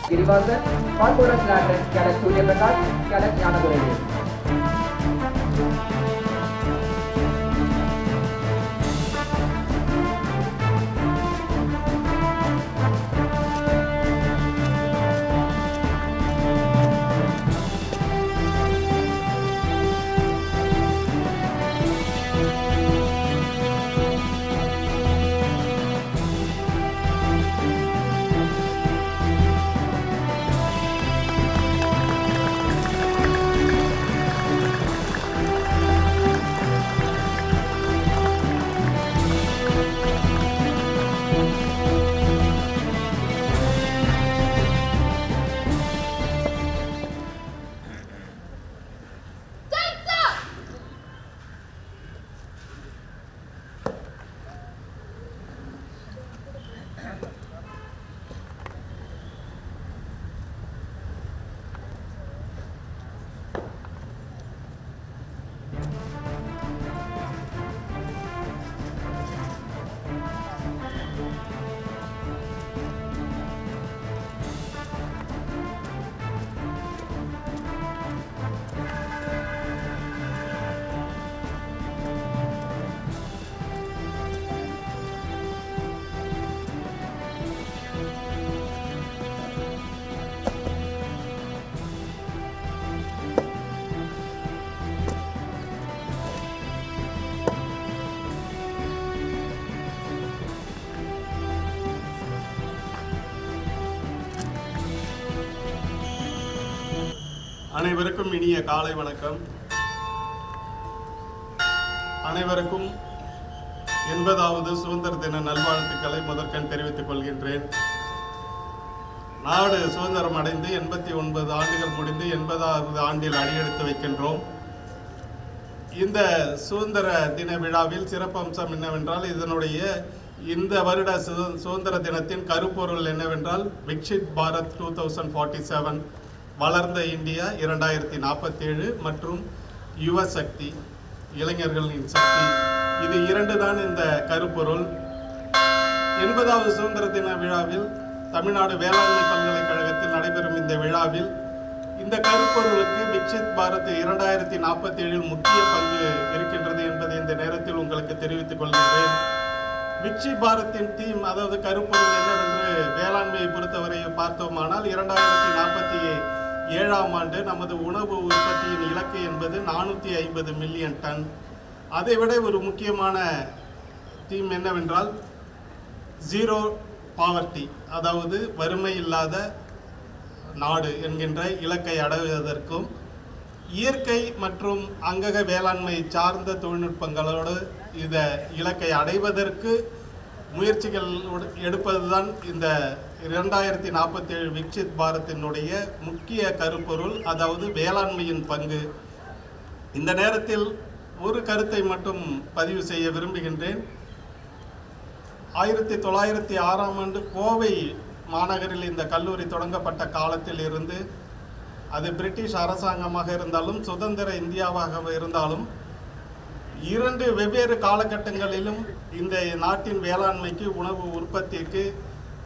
गिरिवासन, Corporate Lateran, Cadet Surya Prakash, Cadet Jnanadurai. அனைவருக்கும் இனிய காலை வணக்கம். அனைவருக்கும் 80வது சுதந்திர தின நல்வாழ்த்துக்களை முதற்கண் தெரிவித்துக் கொள்கின்றேன். நாடு சுதந்திரம் அடைந்து 89 ஆண்டுகள் முடிந்து 80வது ஆண்டில் அடியெடுத்து வைக்கின்றோம். இந்த சுதந்திர தின விழாவில் சிறப்பம்சம் என்னவென்றால், இதனுடைய இந்த வருட சுதந்திர தினத்தின் கருப்பொருள் என்னவென்றால், விக்ஷித் பாரத் 2047, வளர்ந்த இந்தியா 2047 மற்றும் யுவ சக்தி, இளைஞர்களின் சக்தி. இது இரண்டு தான் இந்த கருப்பொருள். 80வது சுதந்திர தின விழாவில் தமிழ்நாடு வேளாண்மை பல்கலைக்கழகத்தில் நடைபெறும் இந்த விழாவில் இந்த கருப்பொருளுக்கு விக்ஷித் பாரத் 2047 முக்கிய பங்கு இருக்கின்றது என்பதை இந்த நேரத்தில் உங்களுக்கு தெரிவித்துக் கொள்கின்றேன். விக்ஷித் பாரத்தின் தீம், அதாவது கருப்பொருள் என்னவென்று வேளாண்மையை பொறுத்தவரை பார்த்தோமானால், 2047ஆம் ஆண்டு நமது உணவு உற்பத்தியின் இலக்கு என்பது 450 மில்லியன் டன். அதைவிட ஒரு முக்கியமான தீம் என்னவென்றால் ஜீரோ பாவர்ட்டி, அதாவது வறுமை இல்லாத நாடு என்கின்ற இலக்கை அடைவதற்கும், இயற்கை மற்றும் அங்கக வேளாண்மை சார்ந்த தொழில்நுட்பங்களோடு இந்த இலக்கை அடைவதற்கு முயற்சிகள் எடுப்பதுதான் இந்த 2047 விக்ஷித் பாரத்தினுடைய முக்கிய கருப்பொருள், அதாவது வேளாண்மையின் பங்கு. இந்த நேரத்தில் ஒரு கருத்தை மட்டும் பதிவு செய்ய விரும்புகின்றேன். 1906ஆம் ஆண்டு கோவை மாநகரில் இந்த கல்லூரி தொடங்கப்பட்ட காலத்தில் இருந்து, அது பிரிட்டிஷ் அரசாங்கமாக இருந்தாலும் சுதந்திர இந்தியாவாக இருந்தாலும், இரண்டு வெவ்வேறு காலகட்டங்களிலும் இந்த நாட்டின் வேளாண்மைக்கு, உணவு உற்பத்திக்கு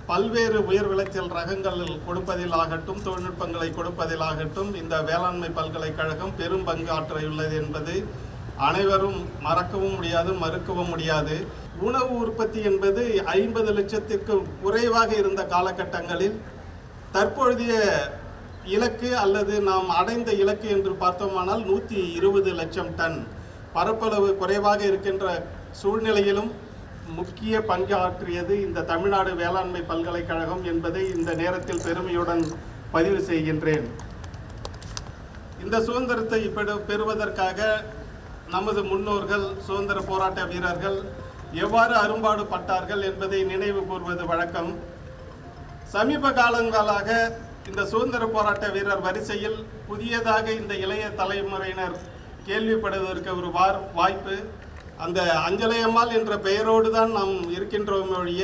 பல்வேறு உயர் விளைச்சல் ரகங்கள் கொடுப்பதில் ஆகட்டும், தொழில்நுட்பங்களை கொடுப்பதிலாகட்டும், இந்த வேளாண்மை பல்கலைக்கழகம் பெரும் பங்கு ஆற்றியுள்ளது என்பது அனைவரும் மறக்கவும் முடியாது, மறுக்கவும் முடியாது. உணவு உற்பத்தி என்பது 50 லட்சத்திற்கு குறைவாக இருந்த காலகட்டங்களில் தற்பொழுதைய இலக்கு அல்லது நாம் அடைந்த இலக்கு என்று பார்த்தோமானால் 120 லட்சம் டன். பரப்பளவு குறைவாக இருக்கின்ற சூழ்நிலையிலும் முக்கிய பங்கு ஆற்றியது இந்த தமிழ்நாடு வேளாண்மை பல்கலைக்கழகம் என்பதை இந்த நேரத்தில் பெருமையுடன் பதிவு செய்கின்றேன். இந்த சுதந்திரத்தை பெறுவதற்காக நமது முன்னோர்கள், சுதந்திர போராட்ட வீரர்கள் எவ்வாறு அரும்பாடு பட்டார்கள் என்பதை நினைவு கூர்வது வழக்கம். சமீப காலங்களாக இந்த சுதந்திர போராட்ட வீரர் வரிசையில் புதியதாக இந்த இளைய தலைமுறையினர் கேள்விப்படுவதற்கு ஒரு வாய்ப்பு. அந்த அஞ்சலையம்மாள் என்ற பெயரோடு தான் நாம் இருக்கின்றோம் ஒழிய,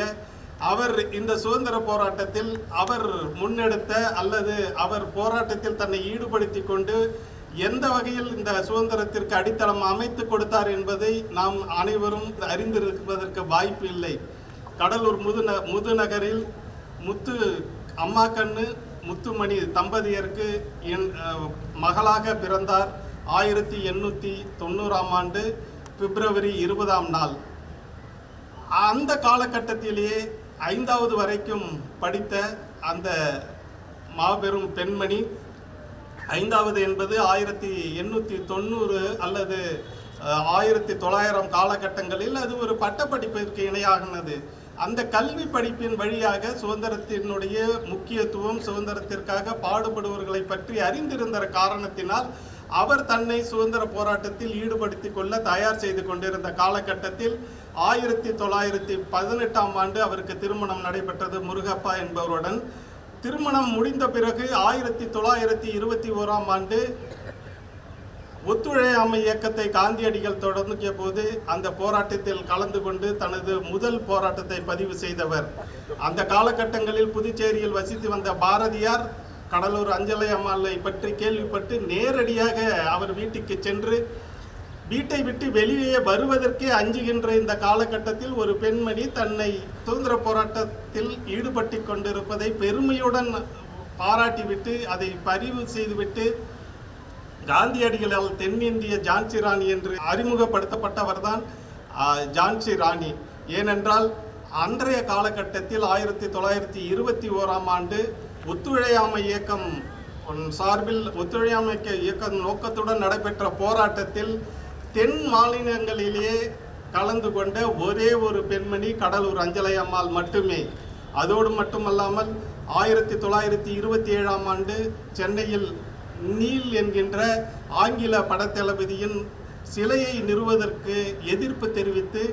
அவர் இந்த சுதந்திர போராட்டத்தில் அவர் முன்னெடுத்த அல்லது அவர் போராட்டத்தில் தன்னை ஈடுபடுத்தி கொண்டு எந்த வகையில் இந்த சுதந்திரத்திற்கு அடித்தளம் அமைத்து கொடுத்தார் என்பதை நாம் அனைவரும் அறிந்திருப்பதற்கு வாய்ப்பு இல்லை. கடலூர் முதுநகரில் முத்து அம்மாக்கண்ணு முத்துமணி தம்பதியருக்கு மகளாக பிறந்தார். 1890 ஆண்டு பிப்ரவரி 20ஆம் நாள். அந்த காலகட்டத்திலேயே 5வது வரைக்கும் படித்த அந்த மாபெரும் பெண்மணி, 5வது என்பது 1890 அல்லது 1900 காலகட்டங்களில் அது ஒரு பட்டப்படிப்பிற்கு இணையாகினது. அந்த கல்வி படிப்பின் வழியாக சுதந்திரத்தினுடைய முக்கியத்துவம், சுதந்திரத்திற்காக பாடுபடுவர்களை பற்றி அறிந்திருந்த காரணத்தினால் அவர் தன்னை சுதந்திர போராட்டத்தில் ஈடுபடுத்திக் கொள்ள தயார் செய்து கொண்டிருந்த காலகட்டத்தில் 1918ஆம் ஆண்டு அவருக்கு திருமணம் நடைபெற்றது முருகப்பா என்பவருடன். திருமணம் முடிந்த பிறகு 1921ஆம் ஆண்டு ஒத்துழையாமை இயக்கத்தை காந்தியடிகள் தொடங்கிய போது அந்த போராட்டத்தில் கலந்து கொண்டு தனது முதல் போராட்டத்தை பதிவு செய்தவர். அந்த காலகட்டங்களில் புதுச்சேரியில் வசித்து வந்த பாரதியார் கடலூர் அஞ்சலை அம்மாளை பற்றி கேள்விப்பட்டு நேரடியாக அவர் வீட்டுக்கு சென்று வீட்டை விட்டு வெளியே வருவதற்கே அஞ்சுகின்ற இந்த காலகட்டத்தில் ஒரு பெண்மணி தன்னை சுதந்திர போராட்டத்தில் ஈடுபட்டு கொண்டிருப்பதை பெருமையுடன் பாராட்டிவிட்டு அதை பதிவு செய்துவிட்டு காந்தியடிகளால் தென்னிந்திய ஜான்சி ராணி என்று அறிமுகப்படுத்தப்பட்டவர் தான் ஜான்சி ராணி. ஏனென்றால் அன்றைய காலகட்டத்தில் 1921ஆம் ஆண்டு ஒத்துழையாமை இயக்கம் சார்பில் ஒத்துழையாமை இயக்கம் நோக்கத்துடன் நடைபெற்ற போராட்டத்தில் தென் மாநிலங்களிலேயே கலந்து கொண்ட ஒரே ஒரு பெண்மணி கடலூர் அஞ்சலை அம்மாள் மட்டுமே. அதோடு மட்டுமல்லாமல் 1927ஆம் ஆண்டு சென்னையில் நீல் என்கின்ற ஆங்கில படத்தளபதியின் சிலையை நிறுவதற்கு எதிர்ப்பு தெரிவித்து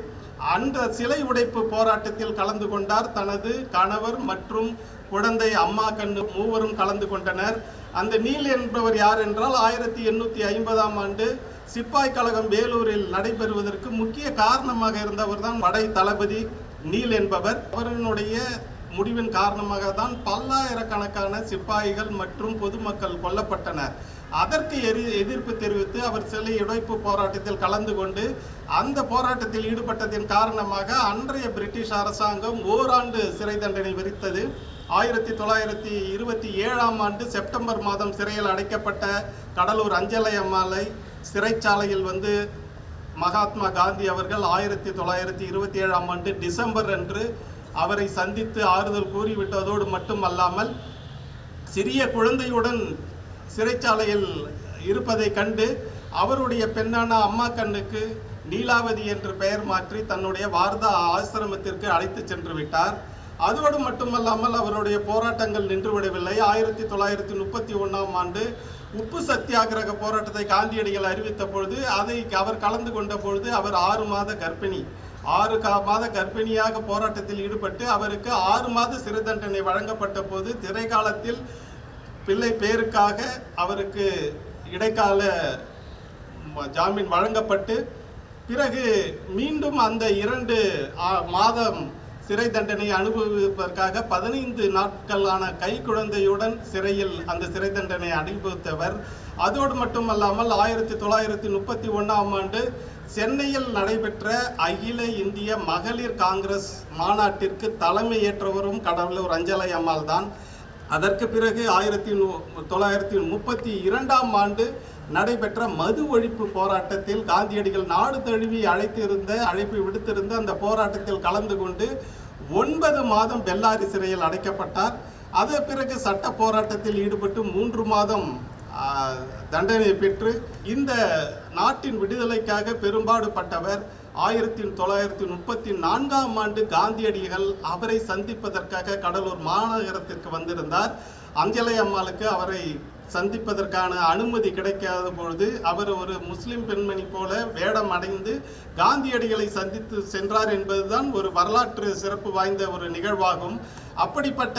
அந்த சிலை உடைப்பு போராட்டத்தில் கலந்து கொண்டார். தனது கணவர் மற்றும் குழந்தை அம்மா கண்ணு மூவரும் கலந்து கொண்டனர். அந்த நீல் என்பவர் யார் என்றால் 1850ஆம் ஆண்டு சிப்பாய் கழகம் வேலூரில் நடைபெறுவதற்கு முக்கிய காரணமாக இருந்தவர் தான் படை தளபதி நீல் என்பவர். அவர்களுடைய முடிவின் காரணமாக தான் பல்லாயிரக்கணக்கான சிப்பாய்கள் மற்றும் பொதுமக்கள் கொல்லப்பட்டனர். அதற்கு எதிர்ப்பு தெரிவித்து அவர் சிலை உடைப்பு போராட்டத்தில் கலந்து கொண்டு அந்த போராட்டத்தில் ஈடுபட்டதின் காரணமாக அன்றைய பிரிட்டிஷ் அரசாங்கம் ஓராண்டு சிறை தண்டனை விதித்தது. 1927ஆம் ஆண்டு செப்டம்பர் மாதம் சிறையில் அடைக்கப்பட்ட கடலூர் அஞ்சலை அம்மாளை சிறைச்சாலையில் வந்து மகாத்மா காந்தி அவர்கள் 1927ஆம் ஆண்டு டிசம்பர் அன்று அவரை சந்தித்து ஆறுதல் கூறிவிட்டதோடு மட்டுமல்லாமல் சிறிய குழந்தையுடன் சிறைச்சாலையில் இருப்பதை கண்டு அவருடைய பெண்ணான அம்மா கண்ணுக்கு நீலாவதி என்று பெயர் மாற்றி தன்னுடைய வார்தா ஆசிரமத்திற்கு அழைத்து சென்று விட்டார். அதோடு மட்டுமல்லாமல் அவருடைய போராட்டங்கள் நின்றுவிடவில்லை. 1931ஆம் ஆண்டு உப்பு சத்தியாகிரக போராட்டத்தை காந்தியடிகள் அறிவித்த பொழுது அதை அவர் கலந்து கொண்ட பொழுது அவர் 6 மாத கர்ப்பிணி. 6 மாத கர்ப்பிணியாக போராட்டத்தில் ஈடுபட்டு அவருக்கு 6 மாத சிறை தண்டனை வழங்கப்பட்ட போது திரைக்காலத்தில் பிள்ளை பேருக்காக அவருக்கு இடைக்கால ஜாமீன் வழங்கப்பட்டு பிறகு மீண்டும் அந்த 2 மாதம் சிறை தண்டனை அனுபவிப்பதற்காக 15 நாட்களான கை குழந்தையுடன் சிறையில் அந்த சிறை தண்டனை அனுபவித்தவர். அதோடு மட்டுமல்லாமல் 1931ஆம் ஆண்டு சென்னையில் நடைபெற்ற அகில இந்திய மகளிர் காங்கிரஸ் மாநாட்டிற்கு தலைமை ஏற்றவரும் கடலூர் அஞ்சலை அம்மாள் தான். அதற்கு பிறகு 1932ஆம் ஆண்டு நடைபெற்ற மது ஒழிப்பு போராட்டத்தில் காந்தியடிகள் நாடு தழுவி அழைப்பு விடுத்திருந்த அந்த போராட்டத்தில் கலந்து கொண்டு 9 மாதம் பெல்லாரி சிறையில் அடைக்கப்பட்டார். அதன் பிறகு சட்ட போராட்டத்தில் ஈடுபட்டு 3 மாதம் தண்டனை பெற்று இந்த நாட்டின் விடுதலைக்காக பெரும்பாடுபட்டவர். 1934ஆம் ஆண்டு காந்தியடிகள் அவரை சந்திப்பதற்காக கடலூர் மாநகரத்திற்கு வந்திருந்தார். அஞ்சலை அம்மாளுக்கு அவரை சந்திப்பதற்கான அனுமதி கிடைக்காத பொழுது அவர் ஒரு முஸ்லிம் பெண்மணி போல வேடம் அடைந்து காந்தியடிகளை சந்தித்து சென்றார் என்பதுதான் ஒரு வரலாற்று சிறப்பு வாய்ந்த ஒரு நிகழ்வாகும். அப்படிப்பட்ட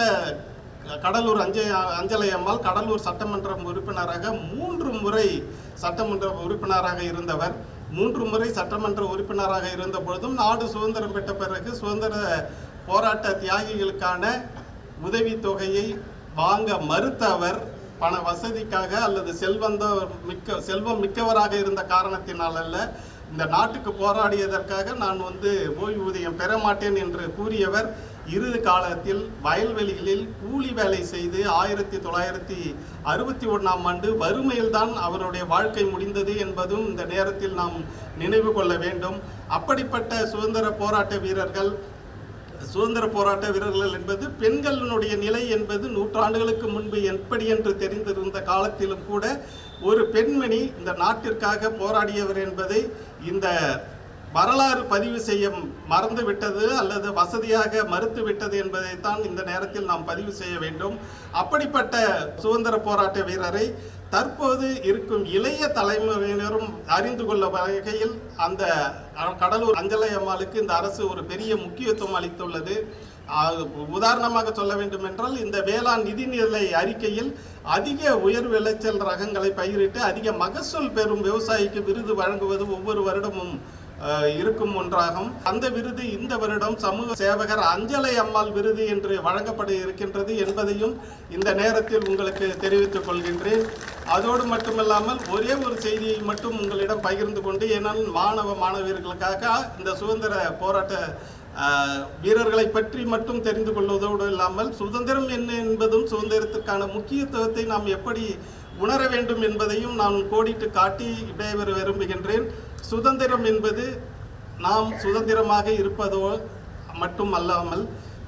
கடலூர் அஞ்சலை அம்மாள் கடலூர் சட்டமன்ற உறுப்பினராக 3 முறை சட்டமன்ற உறுப்பினராக இருந்தவர். 3 முறை சட்டமன்ற உறுப்பினராக இருந்த பொழுதும் நாடு சுதந்திரம் பெற்ற பிறகு சுதந்திர போராட்ட தியாகிகளுக்கான உதவித்தொகையை வாங்க மறுத்த அவர் பண வசதிக்காக அல்லது செல்வம் மிக்கவராக இருந்த காரணத்தினால் அல்ல, இந்த நாட்டுக்கு போராடியதற்காக நான் ஓய்வூதியம் பெற மாட்டேன் என்று கூறியவர் இறுதி காலத்தில் வயல்வெளிகளில் கூலி வேலை செய்து 1961 வறுமையில்தான் அவருடைய வாழ்க்கை முடிந்தது என்பதும் இந்த நேரத்தில் நாம் நினைவு கொள்ள வேண்டும். அப்படிப்பட்ட சுதந்திர போராட்ட வீரர்கள் என்பது பெண்களினுடைய நிலை என்பது நூற்றாண்டுகளுக்கு முன்பு எப்படி என்று தெரிந்திருந்த காலத்திலும் கூட ஒரு பெண்மணி இந்த நாட்டிற்காக போராடியவர் என்பதை இந்த வரலாறு பதிவு செய்ய மறந்துவிட்டது அல்லது வசதியாக மறுத்துவிட்டது என்பதைத்தான் இந்த நேரத்தில் நாம் பதிவு செய்ய வேண்டும். அப்படிப்பட்ட சுதந்திர போராட்ட வீரரை தற்போது இருக்கும் இளைய தலைமுறையினரும் அறிந்து கொள்ள வகையில் அந்த கடலூர் அஞ்சலை அம்மாளுக்கு இந்த அரசு ஒரு பெரிய முக்கியத்துவம் அளித்துள்ளது. உதாரணமாக சொல்ல வேண்டும் என்றால் இந்த வேளாண் நிதிநிலை அறிக்கையில் அதிக உயர் விளைச்சல் ரகங்களை பயிரிட்டு அதிக மகசூல் பெறும் விவசாயிக்கு விருது வழங்குவது ஒவ்வொரு வருடமும் இருக்கும் ஒன்றாகும். அந்த விருது இந்த வருடம் சமூக சேவகர் அஞ்சலை அம்மாள் விருது என்று வழங்கப்பட இருக்கின்றது என்பதையும் இந்த நேரத்தில் உங்களுக்கு தெரிவித்துக் கொள்கின்றேன். அதோடு மட்டுமல்லாமல் ஒரே ஒரு செய்தியை மட்டும் உங்களிடம் பகிர்ந்து கொண்டு, ஏனால் மாணவியர்களுக்காக இந்த சுதந்திர போராட்ட வீரர்களை பற்றி மட்டும் தெரிந்து கொள்வதோடு இல்லாமல் சுதந்திரம் என்ன என்பதும் சுதந்திரத்திற்கான முக்கியத்துவத்தை நாம் எப்படி உணர வேண்டும் என்பதையும் நான் கோடிட்டு காட்டி விடைபெற விரும்புகின்றேன். சுதந்திரம் என்பது நாம் சுதந்திரமாக இருப்பதோ மட்டுமல்லாமல்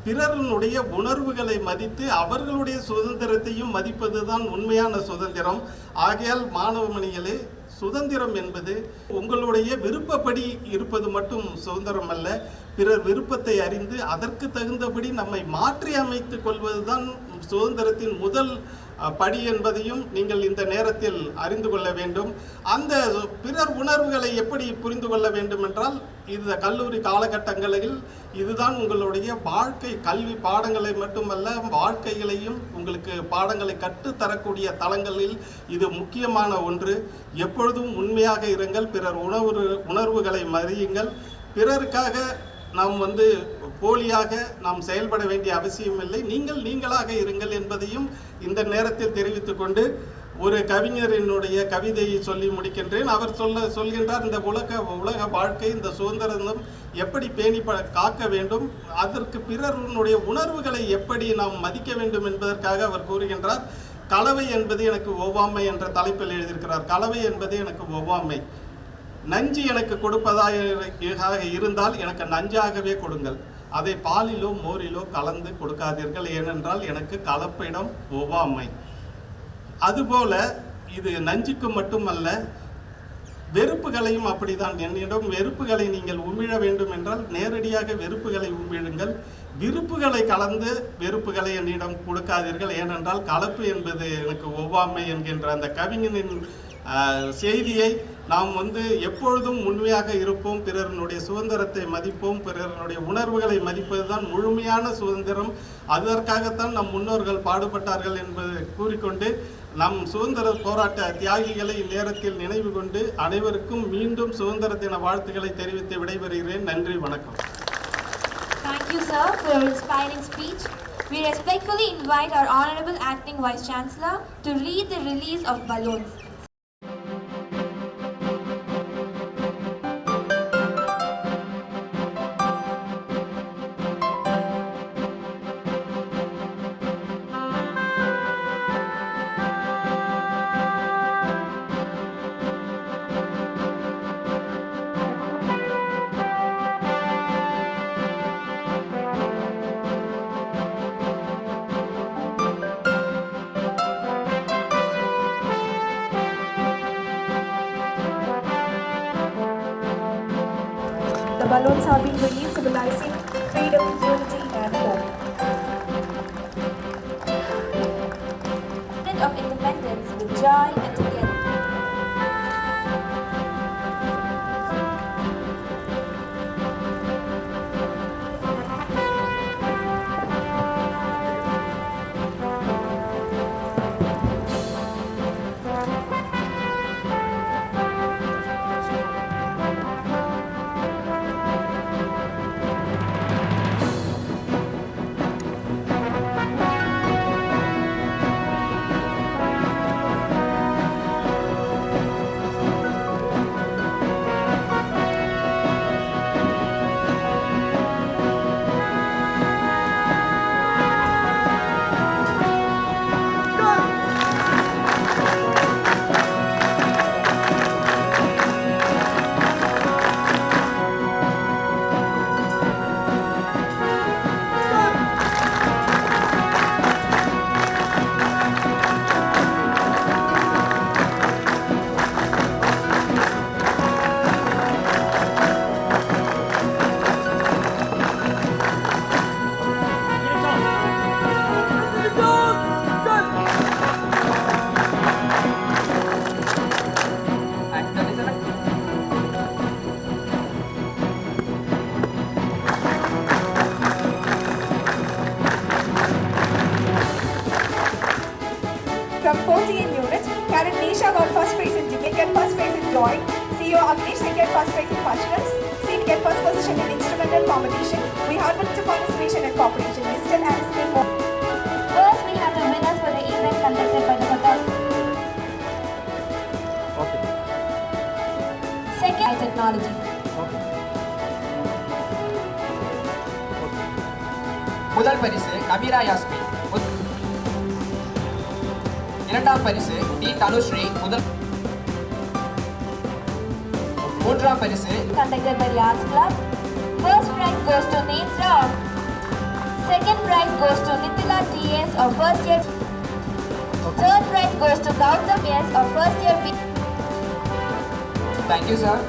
பிறருடைய உணர்வுகளை மதித்து அவர்களுடைய சுதந்திரத்தையும் மதிப்பதுதான் உண்மையான சுதந்திரம். ஆகையால் மாணவமணிகளே, சுதந்திரம் என்பது உங்களுடைய விருப்பப்படி இருப்பது மட்டும் சுதந்திரம் அல்ல, பிறர் விருப்பத்தை அறிந்து அதற்கு தகுந்தபடி நம்மை மாற்றி அமைத்துக் கொள்வதுதான் சுதந்திரத்தின் முதல் படி என்பதையும் நீங்கள் இந்த நேரத்தில் அறிந்து கொள்ள வேண்டும். அந்த பிறர் உணர்வுகளை எப்படி புரிந்து கொள்ள வேண்டும் என்றால், இந்த கல்லூரி காலகட்டங்களில் இதுதான் உங்களுடைய வாழ்க்கை கல்வி பாடங்களை மட்டுமல்ல, வாழ்க்கைகளையும் உங்களுக்கு பாடங்களை கற்றுத்தரக்கூடிய தளங்களில் இது முக்கியமான ஒன்று. எப்பொழுதும் உண்மையாக இருங்கள், பிறர் உணர்வுகளை மதியுங்கள். பிறருக்காக நாம் போலியாக நாம் செயல்பட வேண்டிய அவசியம் இல்லை. நீங்களாக இருங்கள் என்பதையும் இந்த நேரத்தில் தெரிவித்துக் கொண்டு ஒரு கவிஞரினுடைய கவிதையை சொல்லி முடிக்கின்றேன். அவர் சொல்கின்றார், இந்த உலக வாழ்க்கை, இந்த சுதந்திரம் எப்படி பேணி காக்க வேண்டும், அதற்கு பிறருடைய உணர்வுகளை எப்படி நாம் மதிக்க வேண்டும் என்பதற்காக அவர் கூறுகின்றார். கலவை என்பது எனக்கு ஒவ்வாமை என்ற தலைப்பில் எழுதியிருக்கிறார். கலவை என்பது எனக்கு ஒவ்வாமை. நஞ்சு எனக்கு கொடுப்பதாக இருந்தால் எனக்கு நஞ்சாகவே கொடுங்கள். அதை பாலிலோ மோரிலோ கலந்து கொடுக்காதீர்கள், ஏனென்றால் எனக்கு கலப்பிடம் ஒவ்வாமை. அதுபோல இது நஞ்சுக்கு மட்டுமல்ல, வெறுப்புகளையும் அப்படிதான். என்னிடம் வெறுப்புகளை நீங்கள் உமிழ வேண்டும் என்றால் நேரடியாக வெறுப்புகளை உமிழுங்கள். விருப்புகளை கலந்து வெறுப்புகளை என்னிடம் கொடுக்காதீர்கள், ஏனென்றால் கலப்பு என்பது எனக்கு ஒவ்வாமை என்கின்ற அந்த கவிஞனின் செய்தியை நாம் எப்பொழுதும் உண்மையாக இருப்போம், பிறருடைய சுதந்திரத்தை மதிப்போம், பிறருடைய உணர்வுகளை மதிப்பதுதான் முழுமையான சுதந்திரம். அதற்காகத்தான் நம் முன்னோர்கள் பாடுபட்டார்கள் என்பதை கூறிக்கொண்டு நம் சுதந்திர போராட்ட தியாகிகளை இந்நேரத்தில் நினைவு கொண்டு அனைவருக்கும் மீண்டும் சுதந்திர தின வாழ்த்துக்களை தெரிவித்து விடைபெறுகிறேன். நன்றி, வணக்கம். Thank you, sir, for your inspiring speech. We respectfully invite our Honorable Acting Vice Chancellor to read the release of balloons. The balloons have been released, symbolizing freedom, unity, and hope. Of independence with joy and together. Roy. CEO Agnish secured first prize in culturals. Secured first position in instrumental competition. We have to participation and cooperation. Listed as the First, we have the winners for the event conducted by the hotel. Okay. Second, technology. முதல் பரிசு கபீரா யாஸ்மின். இரண்டாம் பரிசு D Dhanushree. மூன்றாம் பரிசு Conducted by the Arts Club. First prize goes to Netra. Second prize goes to Nitila TS of first year. Third prize goes to Gautam S of first year B. Thank you sir.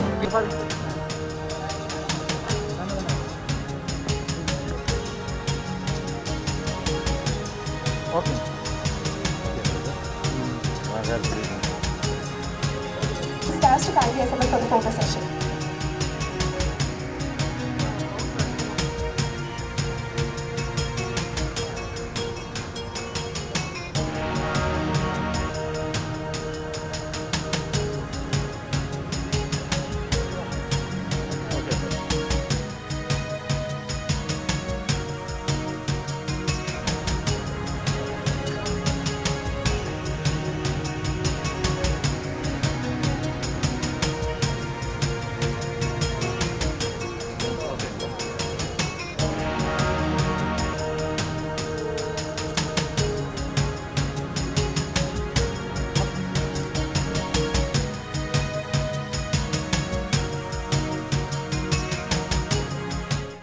Okay. stars to kindly assemble for the photo session.